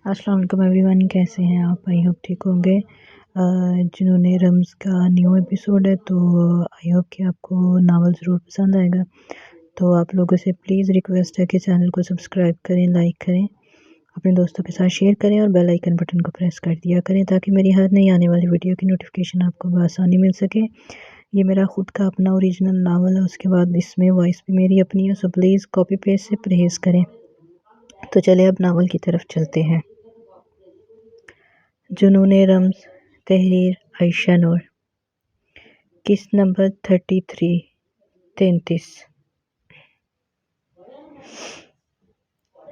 السلام علیکم every one, کیسے ہیں آپ؟ آئی ہوپ ٹھیک ہوں گے۔ جنہوں نے رمز کا نیو ایپیسوڈ ہے تو آئی ہوپ کہ آپ کو ناول ضرور پسند آئے گا۔ تو آپ لوگوں سے پلیز ریکویسٹ ہے کہ چینل کو سبسکرائب کریں، لائک کریں، اپنے دوستوں کے ساتھ شیئر کریں اور بیل آئیکن بٹن کو پریس کر دیا کریں تاکہ میری ہر نئی آنے والی ویڈیو کی نوٹیفیکیشن آپ کو بآسانی مل سکے۔ یہ میرا خود کا اپنا اوریجنل ناول ہے، اس کے بعد اس میں وائس بھی میری اپنی ہے، سو پلیز کاپی پیسٹ سے پرہیز کریں۔ تو چلے اب ناول کی طرف چلتے ہیں۔ جنون رمز، تحریر عائشہ نور، قسط نمبر 33۔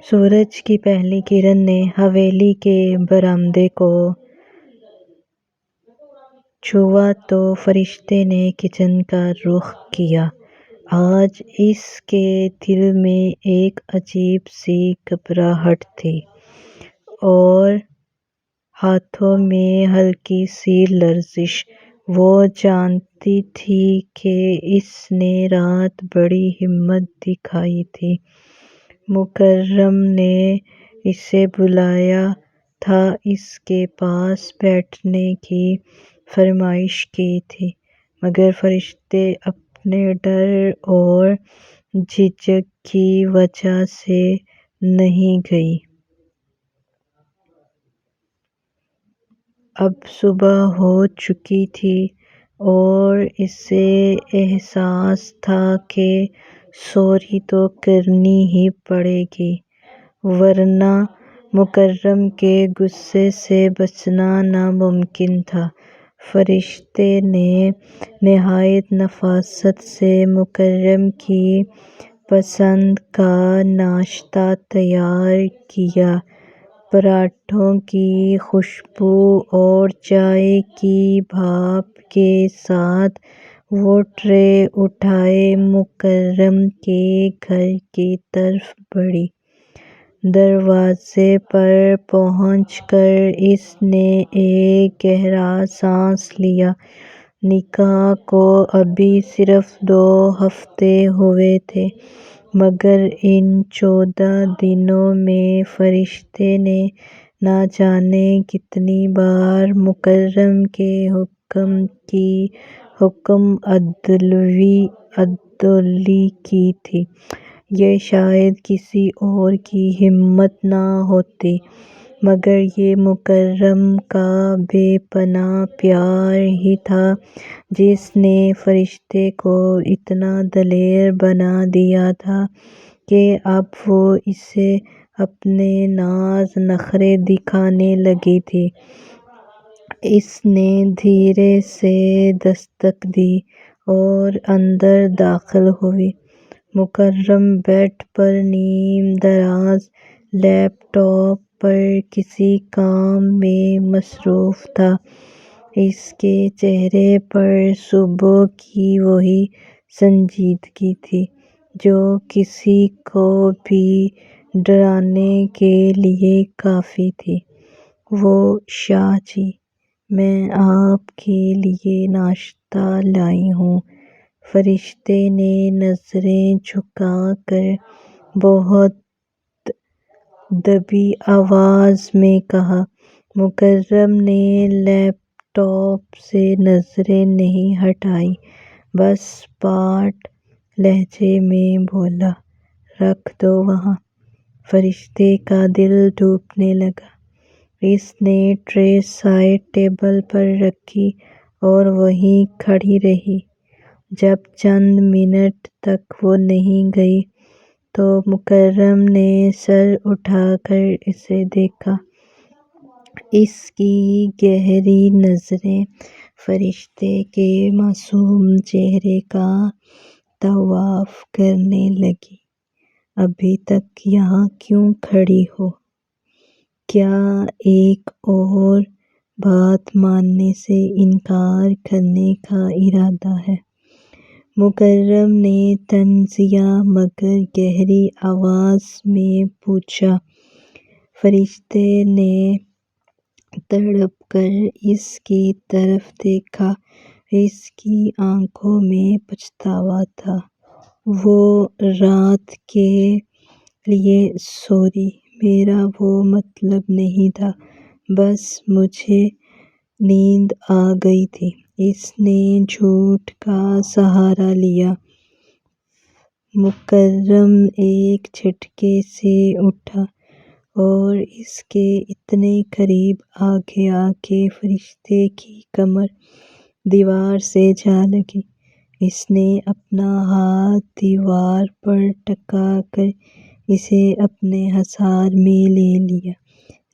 سورج کی پہلی کرن نے حویلی کے برآمدے کو چھوا تو فرشتے نے کچن کا رخ کیا۔ آج اس کے دل میں ایک عجیب سی گھبراہٹ تھی اور ہاتھوں میں ہلکی سی لرزش۔ وہ جانتی تھی کہ اس نے رات بڑی ہمت دکھائی تھی۔ مکرم نے اسے بلایا تھا، اس کے پاس بیٹھنے کی فرمائش کی تھی، مگر فرشتے اپنے ڈر اور جھجک کی وجہ سے نہیں گئی۔ اب صبح ہو چکی تھی اور اسے احساس تھا کہ سوری تو کرنی ہی پڑے گی، ورنہ مکرم کے غصے سے بچنا ناممکن تھا۔ فرشتے نے نہایت نفاست سے مکرم کی پسند کا ناشتہ تیار کیا۔ پراٹھوں کی خوشبو اور چائے کی بھاپ کے ساتھ وہ ٹرے اٹھائے مکرم کے گھر کی طرف بڑھی۔ دروازے پر پہنچ کر اس نے ایک گہرا سانس لیا۔ نکاح کو ابھی صرف 2 ہفتے ہوئے تھے، مگر ان 14 دنوں میں فرشتے نے نہ جانے کتنی بار مکرم کے حکم عدولی کی تھی۔ یہ شاید کسی اور کی ہمت نہ ہوتی، مگر یہ مکرم کا بے پناہ پیار ہی تھا جس نے فرشتے کو اتنا دلیر بنا دیا تھا کہ اب وہ اسے اپنے ناز نخرے دکھانے لگی تھی۔ اس نے دھیرے سے دستک دی اور اندر داخل ہوئی۔ مکرم بیڈ پر نیم دراز لیپ ٹاپ پر کسی کام میں مصروف تھا۔ اس کے چہرے پر صبح کی وہی سنجیدگی تھی جو کسی کو بھی ڈرانے کے لیے کافی تھی۔ وہ شاہ جی، میں آپ کے لیے ناشتہ لائی ہوں، فرشتے نے نظریں جھکا کر بہت دبی آواز میں کہا۔ مکرم نے لیپ ٹاپ سے نظریں نہیں ہٹائیں، بس پاٹ لہجے میں بولا، رکھ دو وہاں۔ فرشتے کا دل ٹوٹنے لگا۔ اس نے ٹرے سائڈ ٹیبل پر رکھی اور وہیں کھڑی رہی۔ جب چند منٹ تک وہ نہیں گئی تو مکرم نے سر اٹھا کر اسے دیکھا۔ اس کی گہری نظریں فرشتے کے معصوم چہرے کا طواف کرنے لگیں۔ ابھی تک یہاں کیوں کھڑی ہو؟ کیا ایک اور بات ماننے سے انکار کرنے کا ارادہ ہے؟ مکرم نے طنزیہ مگر گہری آواز میں پوچھا۔ فرشتے نے تڑپ کر اس کی طرف دیکھا۔ اس کی آنکھوں میں پچھتاوا تھا۔ وہ رات کے لیے سوری، میرا وہ مطلب نہیں تھا، بس مجھے نیند آ گئی تھی۔ اس نے جھوٹ کا سہارا لیا۔ مکرم ایک جھٹکے سے اٹھا اور اس کے اتنے قریب آ گیا کہ فرشتے کی کمر دیوار سے جا لگی۔ اس نے اپنا ہاتھ دیوار پر ٹکا کر اسے اپنے حصار میں لے لیا۔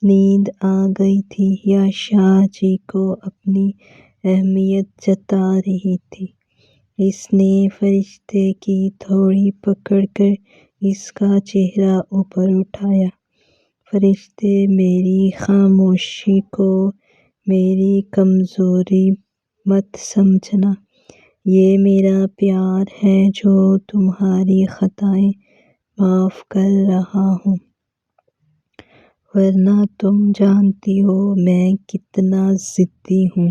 نیند آ گئی تھی یا شاہ جی کو اپنی اہمیت جتا رہی تھی؟ اس نے فرشتے کی تھوڑی پکڑ کر اس کا چہرہ اوپر اٹھایا۔ فرشتے، میری خاموشی کو میری کمزوری مت سمجھنا۔ یہ میرا پیار ہے جو تمہاری خطائیں معاف کر رہا ہوں، ورنہ تم جانتی ہو میں کتنا ضدی ہوں۔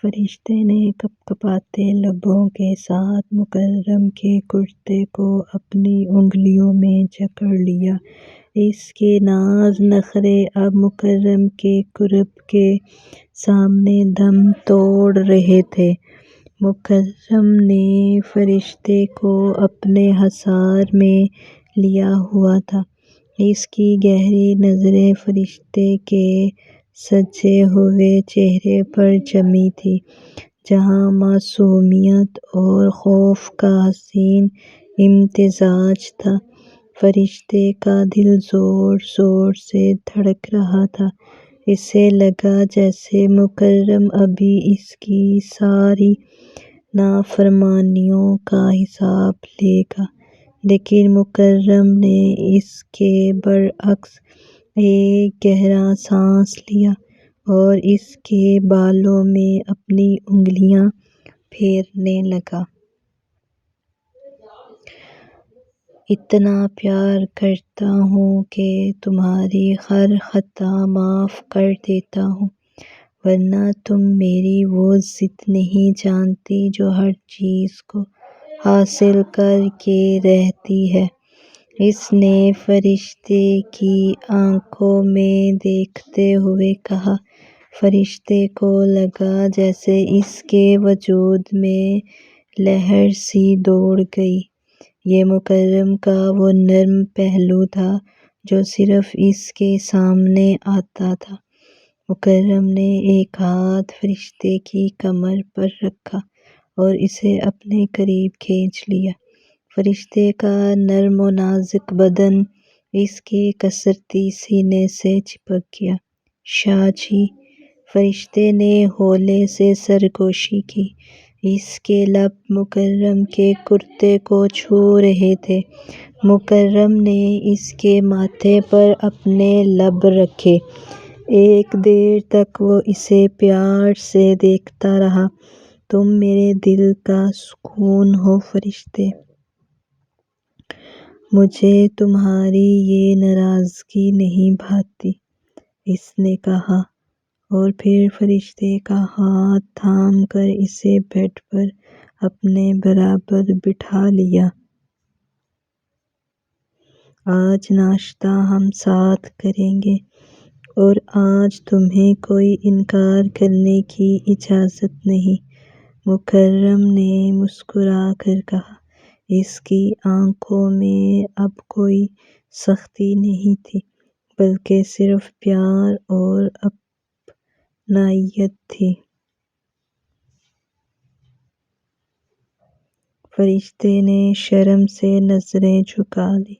فرشتے نے کپ کپاتے لبوں کے ساتھ مکرم کے کرتے کو اپنی انگلیوں میں جکڑ لیا۔ اس کے ناز نخرے اب مکرم کے قرب کے سامنے دم توڑ رہے تھے۔ مکرم نے فرشتے کو اپنے حصار میں لیا ہوا تھا۔ اس کی گہری نظریں فرشتے کے سجے ہوئے چہرے پر جمی تھیں، جہاں معصومیت اور خوف کا حسین امتزاج تھا۔ فرشتے کا دل زور زور سے دھڑک رہا تھا۔ اسے لگا جیسے مکرم ابھی اس کی ساری نافرمانیوں کا حساب لے گا، لیکن مکرم نے اس کے برعکس ایک گہرا سانس لیا اور اس کے بالوں میں اپنی انگلیاں پھیرنے لگا۔ اتنا پیار کرتا ہوں کہ تمہاری ہر خطا معاف کر دیتا ہوں، ورنہ تم میری وہ ضد نہیں جانتی جو ہر چیز کو حاصل کر کے رہتی ہے۔ اس نے فرشتے کی آنکھوں میں دیکھتے ہوئے کہا۔ فرشتے کو لگا جیسے اس کے وجود میں لہر سی دوڑ گئی۔ یہ مکرم کا وہ نرم پہلو تھا جو صرف اس کے سامنے آتا تھا۔ مکرم نے ایک ہاتھ فرشتے کی کمر پر رکھا اور اسے اپنے قریب کھینچ لیا۔ فرشتے کا نرم و نازک بدن اس کے کسرتی سینے سے چپک گیا۔ شاہ جی، فرشتے نے ہولے سے سرگوشی کی۔ اس کے لب مکرم کے کرتے کو چھو رہے تھے۔ مکرم نے اس کے ماتھے پر اپنے لب رکھے۔ ایک دیر تک وہ اسے پیار سے دیکھتا رہا۔ تم میرے دل کا سکون ہو فرشتے، مجھے تمہاری یہ ناراضگی نہیں بھاتی، اس نے کہا، اور پھر فرشتے کا ہاتھ تھام کر اسے بیڈ پر اپنے برابر بٹھا لیا۔ آج ناشتہ ہم ساتھ کریں گے اور آج تمہیں کوئی انکار کرنے کی اجازت نہیں، مکرم نے مسکرا کر کہا۔ اس کی آنکھوں میں اب کوئی سختی نہیں تھی، بلکہ صرف پیار اور اپنائیت تھی۔ فرشتے نے شرم سے نظریں جھکا لیں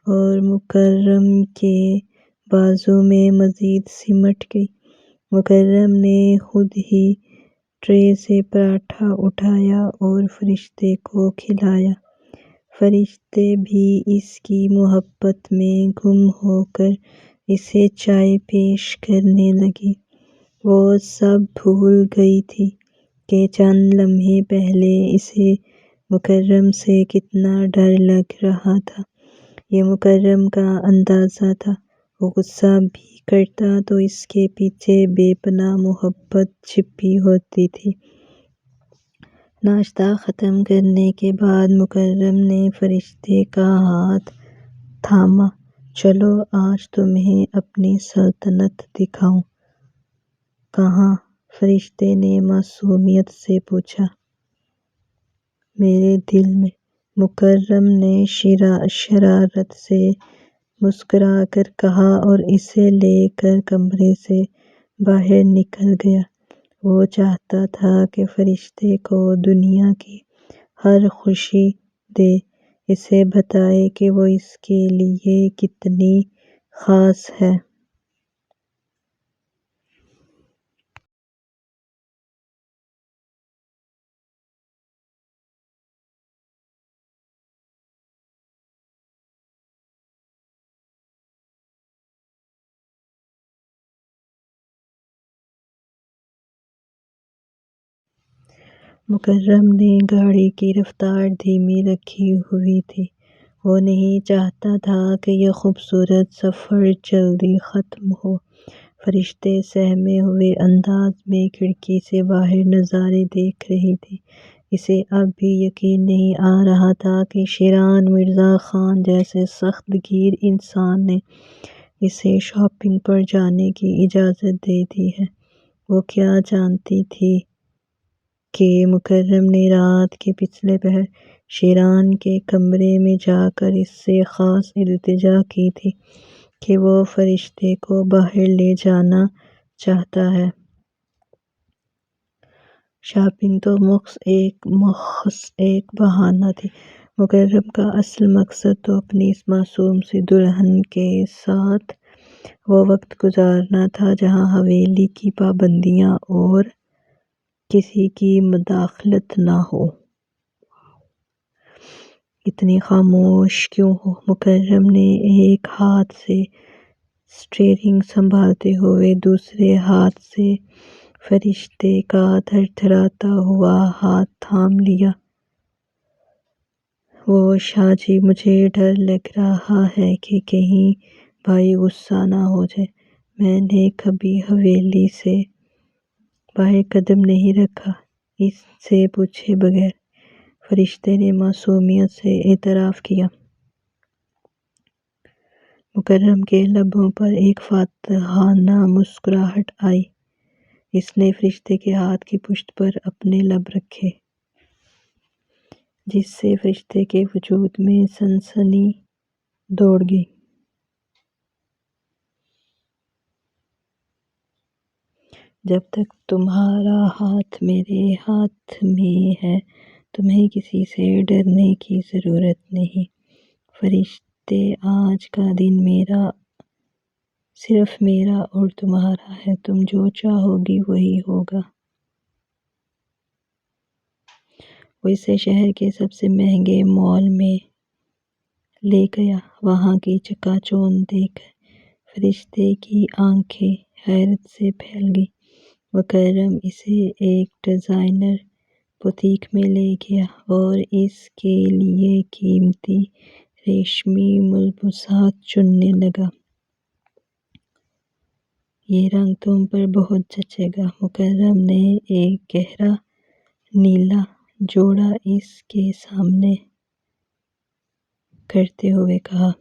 اور مکرم کے بازو میں مزید سمٹ گئی۔ مکرم نے خود ہی ٹرے سے پراٹھا اٹھایا اور فرشتے کو کھلایا۔ فرشتے بھی اس کی محبت میں گم ہو کر اسے چائے پیش کرنے لگے۔ وہ سب بھول گئی تھی کہ چند لمحے پہلے اسے مکرم سے کتنا ڈر لگ رہا تھا یہ مکرم کا اندازہ تھا۔ وہ غصہ بھی کرتا تو اس کے پیچھے بے پناہ محبت چھپی ہوتی تھی۔ ناشتہ ختم کرنے کے بعد مکرم نے فرشتے کا ہاتھ تھاما۔ چلو آج تمہیں اپنی سلطنت دکھاؤں۔ کہاں؟ فرشتے نے معصومیت سے پوچھا۔ میرے دل میں، مکرم نے شرارت سے مسکرا کر کہا اور اسے لے کر کمرے سے باہر نکل گیا۔ وہ چاہتا تھا کہ فرشتے کو دنیا کی ہر خوشی دے، اسے بتائے کہ وہ اس کے لیے کتنی خاص ہے۔ مکرم نے گاڑی کی رفتار دھیمی رکھی ہوئی تھی۔ وہ نہیں چاہتا تھا کہ یہ خوبصورت سفر جلدی ختم ہو۔ فرشتے سہمے ہوئے انداز میں کھڑکی سے باہر نظارے دیکھ رہی تھی۔ اسے اب بھی یقین نہیں آ رہا تھا کہ شیران مرزا خان جیسے سخت گیر انسان نے اسے شاپنگ پر جانے کی اجازت دے دی ہے۔ وہ کیا جانتی تھی کہ مکرم نے رات کے پچھلے پہر شیران کے کمرے میں جا کر اس سے خاص التجا کی تھی کہ وہ فرشتے کو باہر لے جانا چاہتا ہے۔ شاپنگ تو محض ایک بہانہ تھی۔ مکرم کا اصل مقصد تو اپنی اس معصوم سی دلہن کے ساتھ وہ وقت گزارنا تھا جہاں حویلی کی پابندیاں اور کسی کی مداخلت نہ ہو۔ اتنی خاموش کیوں ہو؟ مکرم نے ایک ہاتھ سے اسٹیئرنگ سنبھالتے ہوئے دوسرے ہاتھ سے فرشتے کا تھرتھراتا ہوا ہاتھ تھام لیا۔ وہ شاہ جی، مجھے ڈر لگ رہا ہے کہ کہیں بھائی غصہ نہ ہو جائے۔ میں نے کبھی حویلی سے باہر قدم نہیں رکھا اس سے پوچھے بغیر، فرشتے نے معصومیت سے اعتراف کیا۔ مکرم کے لبوں پر ایک فاتحانہ مسکراہٹ آئی۔ اس نے فرشتے کے ہاتھ کی پشت پر اپنے لب رکھے، جس سے فرشتے کے وجود میں سنسنی دوڑ گئی۔ جب تک تمہارا ہاتھ میرے ہاتھ میں ہے تمہیں کسی سے ڈرنے کی ضرورت نہیں۔ فرشتے، آج کا دن صرف میرا اور تمہارا ہے، تم جو چاہو گی وہی ہوگا۔ وہ اسے شہر کے سب سے مہنگے مال میں لے گیا۔ وہاں کی چکا چوند دیکھ کر فرشتے کی آنکھیں حیرت سے پھیل گئیں۔ مکرم اسے ایک ڈیزائنر بوتیک میں لے گیا اور اس کے لیے قیمتی ریشمی ملبوسات چننے لگا۔ یہ رنگ تم پر بہت جچے گا، مکرم نے ایک گہرا نیلا جوڑا اس کے سامنے کرتے ہوئے کہا۔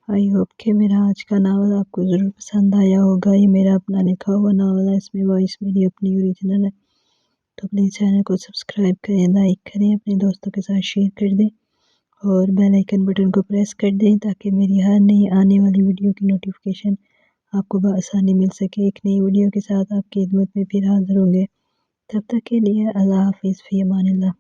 आई होप कि मेरा आज का नावल आपको ज़रूर पसंद आया होगा। ये मेरा अपना लिखा हुआ नावल है, इसमें वॉइस मेरी अपनी ओरिजिनल है। तो प्लीज़ चैनल को सब्सक्राइब करें, लाइक करें, अपने दोस्तों के साथ शेयर कर दें और बेल आइकन बटन को प्रेस कर दें ताकि मेरी हर नई आने वाली वीडियो की नोटिफिकेशन आपको बआसानी मिल सके। एक नई वीडियो के साथ आपकी खिदमत में फिर हाज़िर होंगे। तब तक के लिए अल्लाह हाफ़िज़, फ़ी अमानिल्लाह।